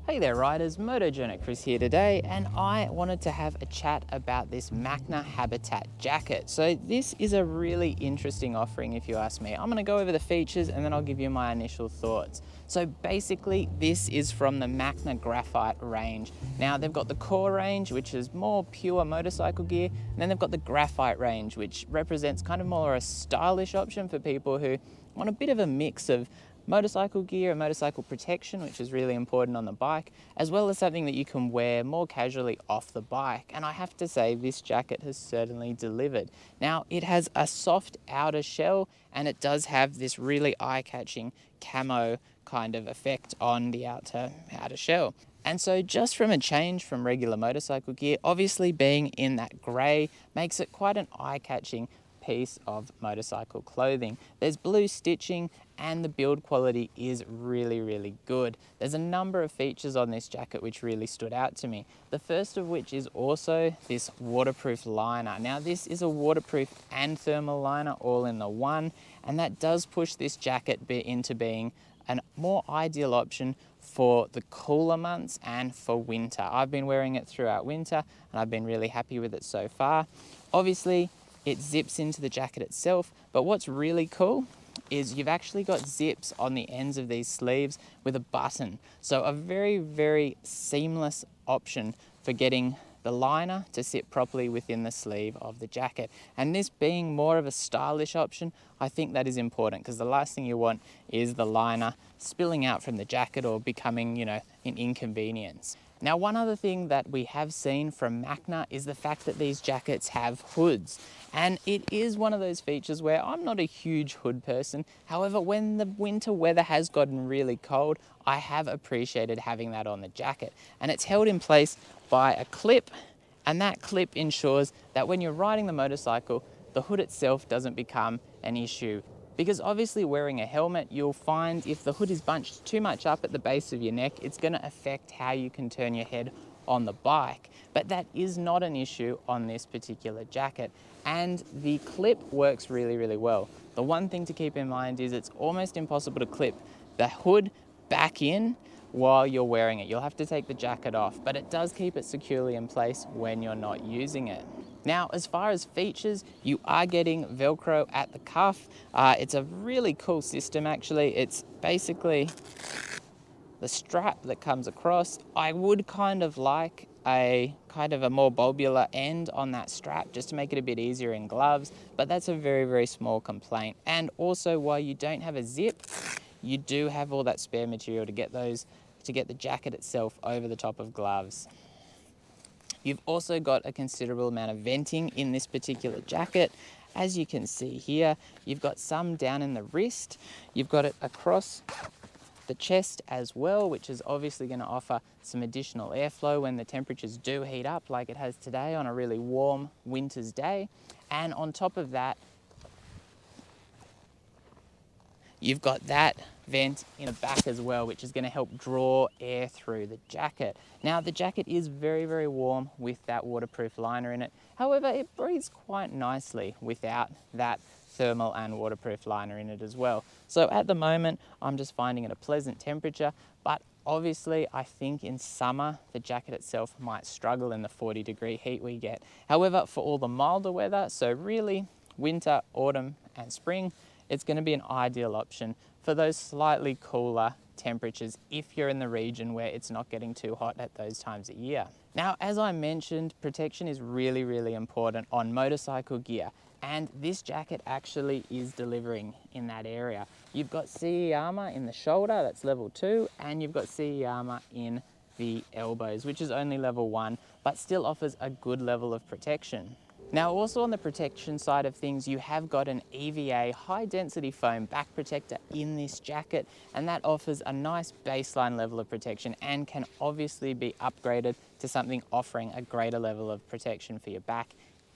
Hey there riders, Motojourner Chris here today, and I wanted to have a chat about this Macna Habitat jacket. So this is a really interesting offering if you ask me. I'm going to go over the features and then I'll give you my initial thoughts. So basically this is from the Macna Graphite range. Now they've got the core range, which is more pure motorcycle gear, and then they've got the Graphite range, which represents kind of more a stylish option for people who want a bit of a mix of motorcycle gear and motorcycle protection, which is really important on the bike, as well as something that you can wear more casually off the bike. And I have to say, this jacket has certainly delivered. Now, it has a soft outer shell and it does have this really eye-catching camo kind of effect on the outer shell. And so just from a change from regular motorcycle gear, obviously being in that grey makes it quite an eye-catching piece of motorcycle clothing. There's blue stitching and the build quality is really good. There's a number of features on this jacket which really stood out to me. The first of which is also this waterproof liner. Now this is a waterproof and thermal liner all in the one, and that does push this jacket into being a more ideal option for the cooler months and for winter. I've been wearing it throughout winter and I've been really happy with it so far. Obviously it zips into the jacket itself, but what's really cool is you've actually got zips on the ends of these sleeves with a button. So a very seamless option for getting the liner to sit properly within the sleeve of the jacket. And this being more of a stylish option, I think that is important because the last thing you want is the liner spilling out from the jacket or becoming, an inconvenience. Now, one other thing that we have seen from Macna is the fact that these jackets have hoods. And it is one of those features where I'm not a huge hood person. However, when the winter weather has gotten really cold, I have appreciated having that on the jacket. And it's held in place by a clip, and that clip ensures that when you're riding the motorcycle, the hood itself doesn't become an issue. Because obviously wearing a helmet, you'll find if the hood is bunched too much up at the base of your neck, it's going to affect how you can turn your head on the bike. But that is not an issue on this particular jacket. And the clip works really well. The one thing to keep in mind is it's almost impossible to clip the hood back in while you're wearing it. You'll have to take the jacket off, but it does keep it securely in place when you're not using it. Now, as far as features, you are getting Velcro at the cuff. It's a really cool system, actually. It's basically the strap that comes across. I would kind of like a more bulbular end on that strap just to make it a bit easier in gloves, but that's a very small complaint. And also, while you don't have a zip, you do have all that spare material to get the jacket itself over the top of gloves. You've also got a considerable amount of venting in this particular jacket. As you can see here, you've got some down in the wrist. You've got it across the chest as well, which is obviously going to offer some additional airflow when the temperatures do heat up like it has today on a really warm winter's day. And on top of that, you've got that vent in the back as well, which is going to help draw air through the jacket. Now, the jacket is very warm with that waterproof liner in it. However, it breathes quite nicely without that thermal and waterproof liner in it as well. So at the moment, I'm just finding it a pleasant temperature, but obviously I think in summer, the jacket itself might struggle in the 40-degree heat we get. However, for all the milder weather, so really winter, autumn and spring, it's going to be an ideal option for those slightly cooler temperatures if you're in the region where it's not getting too hot at those times of year. Now, as I mentioned, protection is really important on motorcycle gear, and this jacket actually is delivering in that area. You've got CE armour in the shoulder, that's level 2, and you've got CE armour in the elbows, which is only level 1, but still offers a good level of protection. Now, also on the protection side of things, you have got an EVA high density foam back protector in this jacket, and that offers a nice baseline level of protection and can obviously be upgraded to something offering a greater level of protection for your back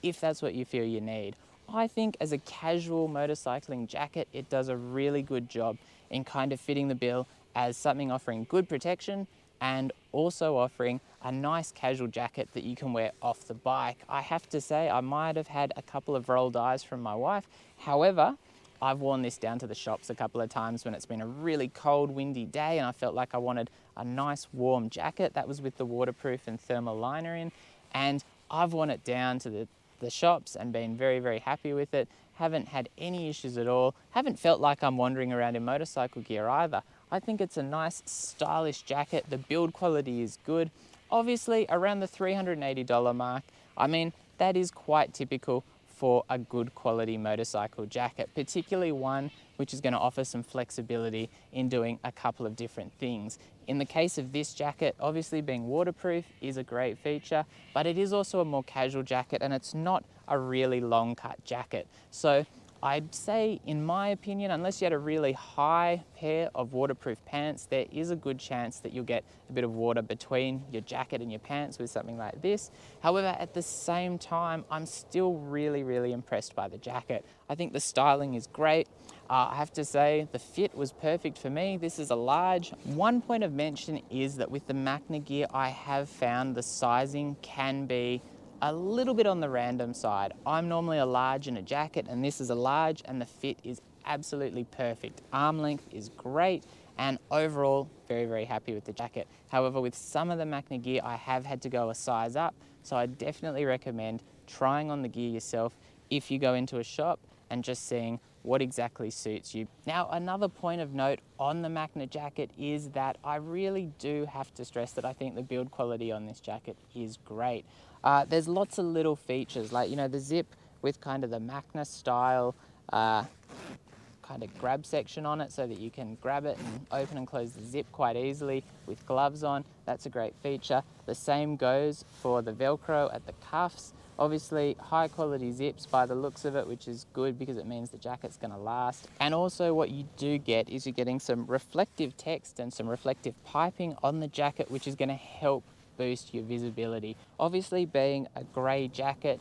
if that's what you feel you need. I think as a casual motorcycling jacket, it does a really good job in kind of fitting the bill as something offering good protection and also offering a nice casual jacket that you can wear off the bike. I have to say, I might have had a couple of rolled eyes from my wife. However, I've worn this down to the shops a couple of times when it's been a really cold, windy day and I felt like I wanted a nice warm jacket. That was with the waterproof and thermal liner in, and I've worn it down to the shops and been very, very happy with it. Haven't had any issues at all. Haven't felt like I'm wandering around in motorcycle gear either. I think it's a nice stylish jacket. The build quality is good. Obviously around the $380 mark. I mean, that is quite typical for a good quality motorcycle jacket, particularly one which is going to offer some flexibility in doing a couple of different things. In the case of this jacket, obviously being waterproof is a great feature, but it is also a more casual jacket and it's not a really long cut jacket. So I'd say, in my opinion, unless you had a really high pair of waterproof pants, there is a good chance that you'll get a bit of water between your jacket and your pants with something like this. However, at the same time, I'm still really, really impressed by the jacket. I think the styling is great. I have to say the fit was perfect for me. This is a large. One point of mention is that with the Macna gear, I have found the sizing can be a little bit on the random side. I'm normally a large in a jacket and this is a large, and the fit is absolutely perfect. Arm length is great, and overall very, very happy with the jacket. However, with some of the Macna gear, I have had to go a size up, so I definitely recommend trying on the gear yourself if you go into a shop and just seeing what exactly suits you. Now, another point of note on the Macna jacket is that I really do have to stress that I think the build quality on this jacket is great. There's lots of little features, like, you know, the zip with kind of the Macna style kind of grab section on it so that you can grab it and open and close the zip quite easily with gloves on. That's a great feature. The same goes for the Velcro at the cuffs. Obviously high quality zips by the looks of it, which is good because it means the jacket's going to last. And also what you do get is you're getting some reflective text and some reflective piping on the jacket, which is going to help boost your visibility. Obviously, being a grey jacket,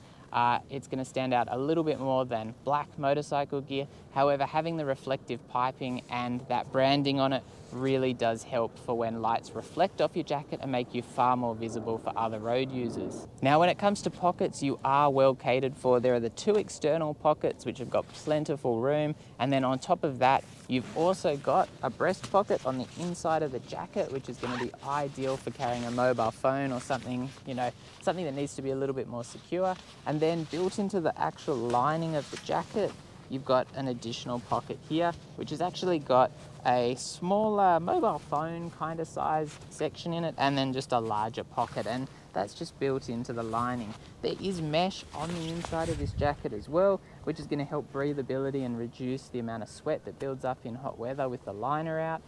it's going to stand out a little bit more than black motorcycle gear. However, having the reflective piping and that branding on it really does help for when lights reflect off your jacket and make you far more visible for other road users. Now, when it comes to pockets, you are well catered for. There are the 2 external pockets which have got plentiful room, and then on top of that you've also got a breast pocket on the inside of the jacket, which is going to be ideal for carrying a mobile phone or something, you know, something that needs to be a little bit more secure. And then built into the actual lining of the jacket, you've got an additional pocket here, which has actually got a smaller mobile phone kind of sized section in it, and then just a larger pocket, and that's just built into the lining. There is mesh on the inside of this jacket as well, which is going to help breathability and reduce the amount of sweat that builds up in hot weather with the liner out,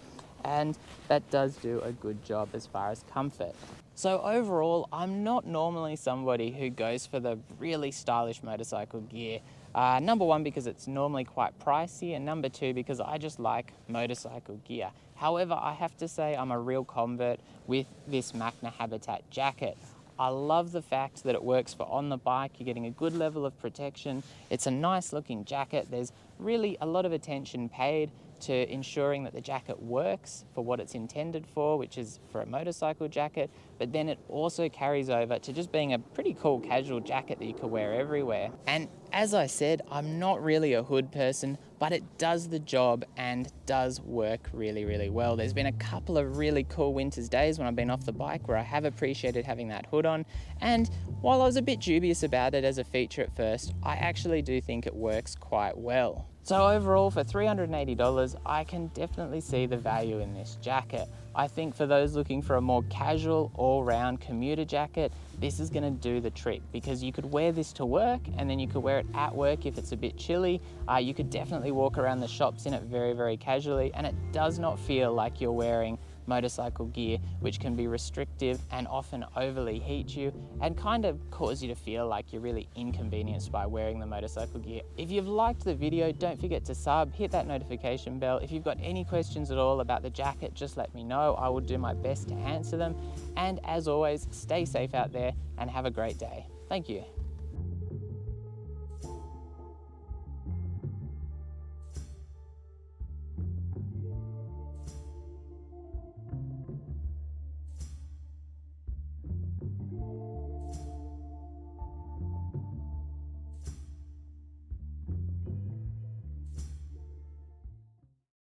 and that does do a good job as far as comfort. So overall, I'm not normally somebody who goes for the really stylish motorcycle gear. Number one, because it's normally quite pricey, and number two, because I just like motorcycle gear. However, I have to say I'm a real convert with this Macna Habitat jacket. I love the fact that it works for on the bike. You're getting a good level of protection. It's a nice looking jacket. There's really a lot of attention paid to ensuring that the jacket works for what it's intended for, which is for a motorcycle jacket, but then it also carries over to just being a pretty cool casual jacket that you could wear everywhere. And as I said, I'm not really a hood person, but it does the job and does work really, really well. There's been a couple of really cool winter's days when I've been off the bike where I have appreciated having that hood on, and while I was a bit dubious about it as a feature at first, I actually do think it works quite well. So overall, for $380, I can definitely see the value in this jacket. I think for those looking for a more casual, all-round commuter jacket, this is going to do the trick, because you could wear this to work and then you could wear it at work if it's a bit chilly. You could definitely walk around the shops in it very, very casually, and it does not feel like you're wearing motorcycle gear, which can be restrictive and often overly heat you and kind of cause you to feel like you're really inconvenienced by wearing the motorcycle gear. If you've liked the video, don't forget to sub, hit that notification bell. If you've got any questions at all about the jacket, just let me know. I will do my best to answer them. And as always, stay safe out there and have a great day. Thank you.